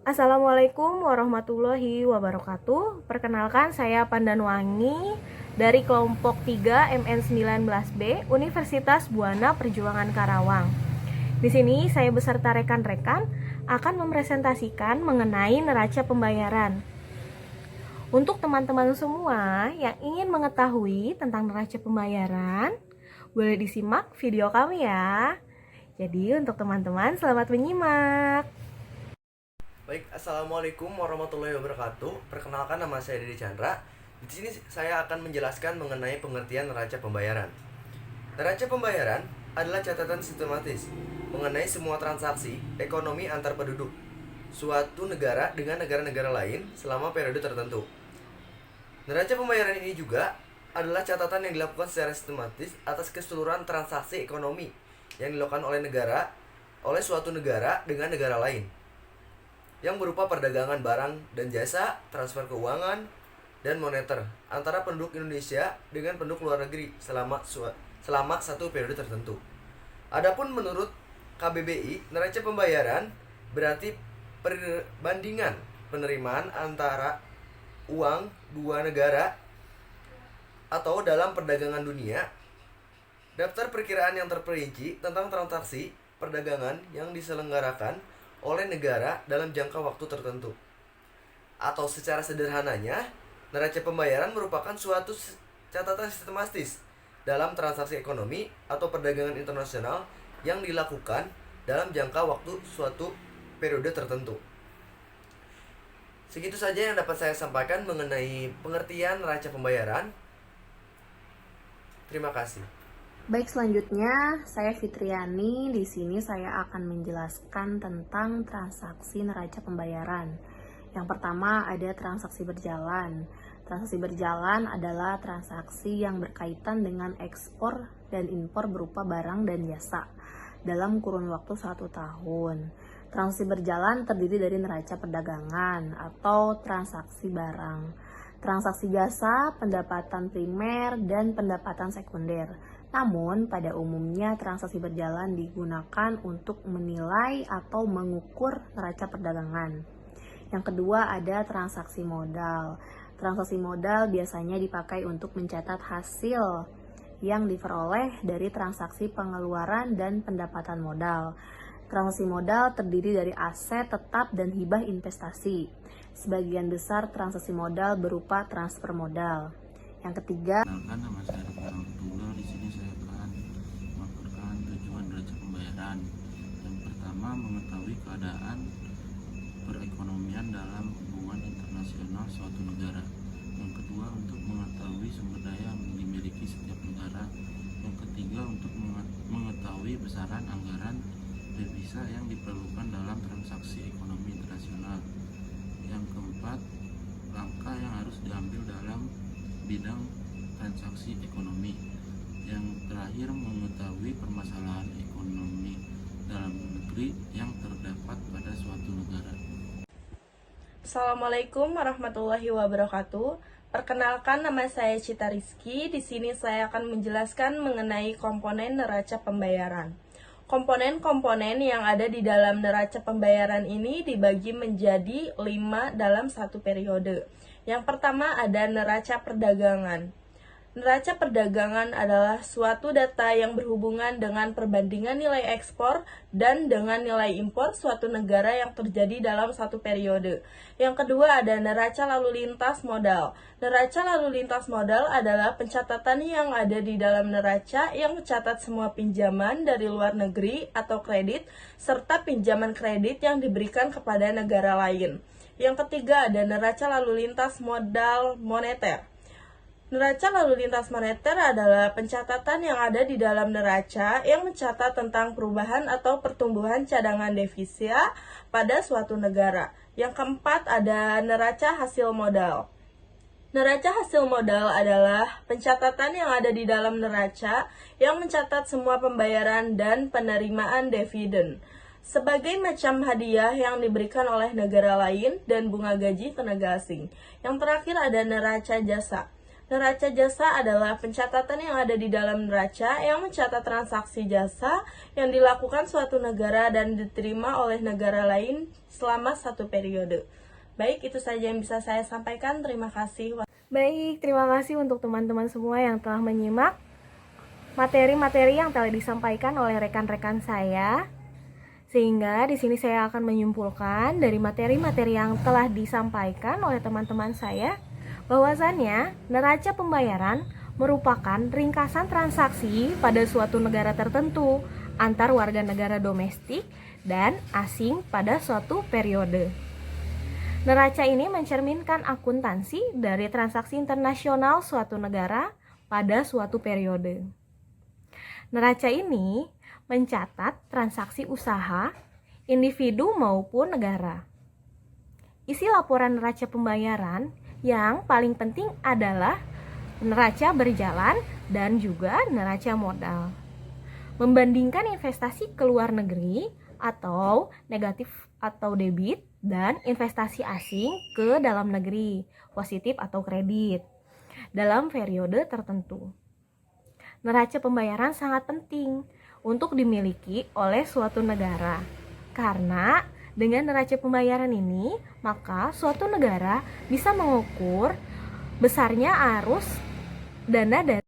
Assalamualaikum warahmatullahi wabarakatuh. Perkenalkan saya Pandanwangi dari kelompok 3 MN19B Universitas Buana Perjuangan Karawang. Di sini saya beserta rekan-rekan akan mempresentasikan mengenai neraca pembayaran. Untuk teman-teman semua yang ingin mengetahui tentang neraca pembayaran, boleh disimak video kami ya. Jadi untuk teman-teman selamat menyimak. Baik, assalamualaikum warahmatullahi wabarakatuh. Perkenalkan, nama saya Dedi Chandra. Di sini saya akan menjelaskan mengenai pengertian neraca pembayaran. Neraca pembayaran adalah catatan sistematis mengenai semua transaksi ekonomi antar penduduk suatu negara dengan negara-negara lain selama periode tertentu. Neraca pembayaran ini juga adalah catatan yang dilakukan secara sistematis atas keseluruhan transaksi ekonomi yang dilakukan oleh suatu negara dengan negara lain, yang berupa perdagangan barang dan jasa, transfer keuangan, dan moneter antara penduduk Indonesia dengan penduduk luar negeri selama satu periode tertentu. Adapun menurut KBBI, neraca pembayaran berarti perbandingan penerimaan antara uang dua negara atau dalam perdagangan dunia. Daftar perkiraan yang terperinci tentang transaksi perdagangan yang diselenggarakan oleh negara dalam jangka waktu tertentu. Atau secara sederhananya, neraca pembayaran merupakan suatu catatan sistematis dalam transaksi ekonomi atau perdagangan internasional yang dilakukan dalam jangka waktu suatu periode tertentu. Segitu saja yang dapat saya sampaikan mengenai pengertian neraca pembayaran. Terima kasih. Baik, selanjutnya saya Fitriani. Di sini saya akan menjelaskan tentang transaksi neraca pembayaran. Yang pertama ada transaksi berjalan. Transaksi berjalan adalah transaksi yang berkaitan dengan ekspor dan impor berupa barang dan jasa dalam kurun waktu 1 tahun. Transaksi berjalan terdiri dari neraca perdagangan atau transaksi barang, transaksi jasa, pendapatan primer, dan pendapatan sekunder. Namun, pada umumnya transaksi berjalan digunakan untuk menilai atau mengukur neraca perdagangan. Yang kedua ada transaksi modal. Transaksi modal biasanya dipakai untuk mencatat hasil yang diperoleh dari transaksi pengeluaran dan pendapatan modal. Transaksi modal terdiri dari aset tetap dan hibah investasi. Sebagian besar transaksi modal berupa transfer modal. Yang ketiga, Nama saya Raffi Abdullah. Di sini saya akan melaporkan tujuan neraca pembayaran. Yang pertama, mengetahui keadaan perekonomian dalam hubungan internasional suatu negara. Yang kedua, untuk mengetahui sumber daya yang dimiliki setiap negara. Yang ketiga, untuk mengetahui besaran anggaran devisa yang diperlukan dalam transaksi ekonomi internasional. Yang keempat, langkah yang harus diambil dalam bidang transaksi ekonomi. Yang terakhir, mengetahui permasalahan ekonomi dalam negeri yang terdapat pada suatu negara. Assalamualaikum warahmatullahi wabarakatuh. Perkenalkan, nama saya Cita Rizky. Di sini saya akan menjelaskan mengenai komponen neraca pembayaran. Komponen-komponen yang ada di dalam neraca pembayaran ini dibagi menjadi 5 dalam satu periode. Yang pertama ada neraca perdagangan. Neraca perdagangan adalah suatu data yang berhubungan dengan perbandingan nilai ekspor dan dengan nilai impor suatu negara yang terjadi dalam satu periode. Yang kedua ada neraca lalu lintas modal. Neraca lalu lintas modal adalah pencatatan yang ada di dalam neraca yang mencatat semua pinjaman dari luar negeri atau kredit serta pinjaman kredit yang diberikan kepada negara lain. Yang ketiga ada neraca lalu lintas modal moneter. Neraca lalu lintas moneter adalah pencatatan yang ada di dalam neraca yang mencatat tentang perubahan atau pertumbuhan cadangan devisa pada suatu negara. Yang keempat ada neraca hasil modal. Neraca hasil modal adalah pencatatan yang ada di dalam neraca yang mencatat semua pembayaran dan penerimaan dividen sebagai macam hadiah yang diberikan oleh negara lain dan bunga gaji tenaga asing. Yang terakhir ada neraca jasa. Neraca jasa adalah pencatatan yang ada di dalam neraca yang mencatat transaksi jasa yang dilakukan suatu negara dan diterima oleh negara lain selama satu periode. Baik, itu saja yang bisa saya sampaikan. Terima kasih. Baik, terima kasih untuk teman-teman semua yang telah menyimak materi-materi yang telah disampaikan oleh rekan-rekan saya. Sehingga di sini saya akan menyimpulkan dari materi-materi yang telah disampaikan oleh teman-teman saya bahwasannya neraca pembayaran merupakan ringkasan transaksi pada suatu negara tertentu antar warga negara domestik dan asing pada suatu periode. Neraca ini mencerminkan akuntansi dari transaksi internasional suatu negara pada suatu periode. Neraca ini mencatat transaksi usaha, individu maupun negara. Isi laporan neraca pembayaran yang paling penting adalah neraca berjalan dan juga neraca modal. Membandingkan investasi ke luar negeri atau negatif atau debit dan investasi asing ke dalam negeri, positif atau kredit, dalam periode tertentu. Neraca pembayaran sangat penting untuk dimiliki oleh suatu negara karena dengan neraca pembayaran ini, maka suatu negara bisa mengukur besarnya arus dana dari